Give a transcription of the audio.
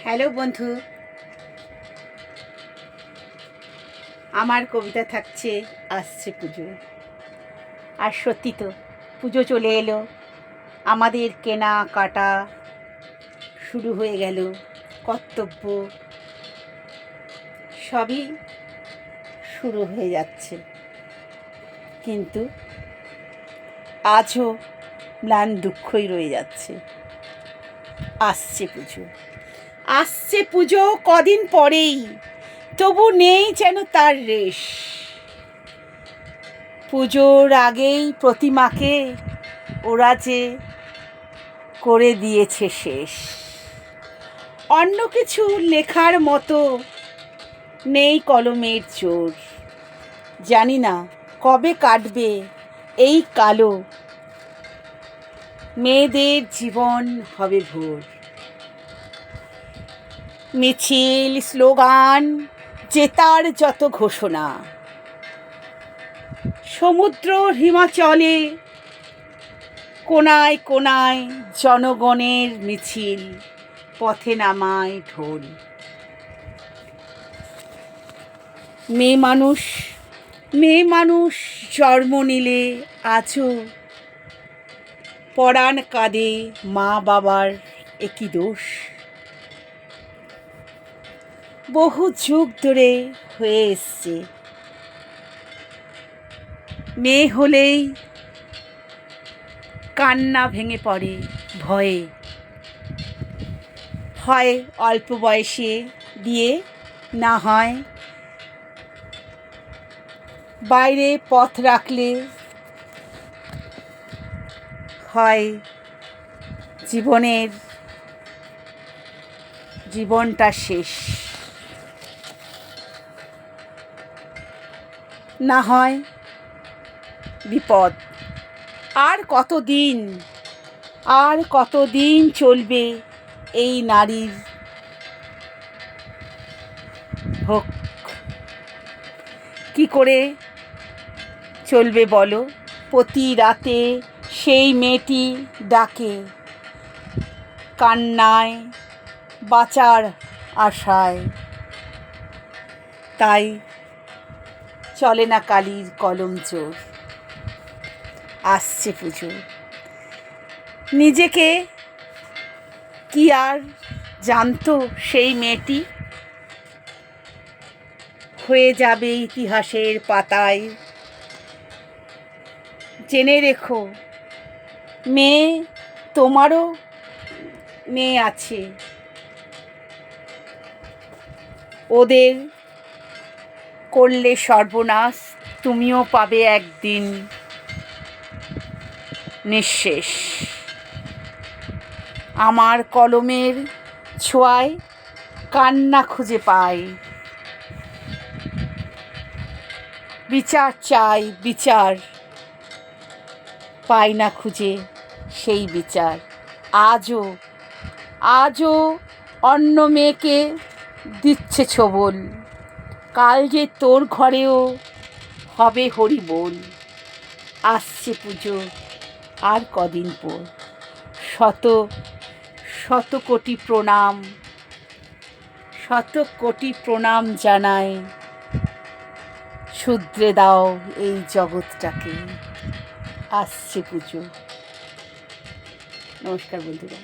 Hello বন্ধু, আমার কবিতা থাকছে আসছে পুজো। আর সত্যি তো পুজো চলে এলো, আমাদের কেনা কাটা শুরু হয়ে গেল, কর্তব্য সবই শুরু হয়ে যাচ্ছে। কিন্তু আজও ম্লান দুঃখই রয়ে যাচ্ছে। আসছে পুজো, আসছে পুজো কদিন পরেই, তবু নেই যেন তার রেশ। পুজোর আগেই প্রতিমাকে ওরা যে করে দিয়েছে শেষ। অন্য কিছু লেখার মতো নেই কলমের জোর। জানি না কবে কাটবে এই কালো, মেয়েদের জীবন হবে ভোর। মিছিল, স্লোগান, জেতার যত ঘোষণা, সমুদ্র হিমাচলে কোনায় কোনায় জনগণের মিছিল, পথে নামায় ঢোল। মেয়ে মানুষ জন্ম নিলে আজও পরাণ কাঁদে মা বাবার একই দোষ। বহু যুগ ধরে হয়ে এসছে, মেয়ে হলেই কান্না ভেঙে পড়ে ভয়ে। হয় অল্প বয়সে বিয়ে, না হয় বাইরে পথ রাখলে, হয় জীবনটা শেষ, না হয় বিপদ। আর কতদিন চলবে এই নারীর ভোগ? কি করে চলবে বলো? প্রতি রাতে সেই মেয়েটি ডাকে, কান্নায় বাঁচার আশায়। তাই চলে না কালির কলম জোর। আসছে পুজো, নিজেকে কি আর জানতো সেই মেয়েটি? হয়ে যাবে ইতিহাসের পাতায়। জেনে রেখো, মেয়ে, তোমারও মেয়ে আছে। ওদের করলে সর্বনাশ, তুমিও পাবে একদিন নিঃশেষ। আমার কলমের ছোঁয়ায় কান্না খুঁজে পাই, বিচার চাই বিচার, পাই না খুঁজে সেই বিচার। আজও অন্য মেয়েকে দিচ্ছে ছোবল, কাল যে তোর ঘরেও হবে হরিবোল। আসছে পুজো আর কদিন পর, শত কোটি প্রণাম জানাই। শুধরে দাও এই জগৎটাকে। আসছে পুজো। নমস্কার বন্ধুরা।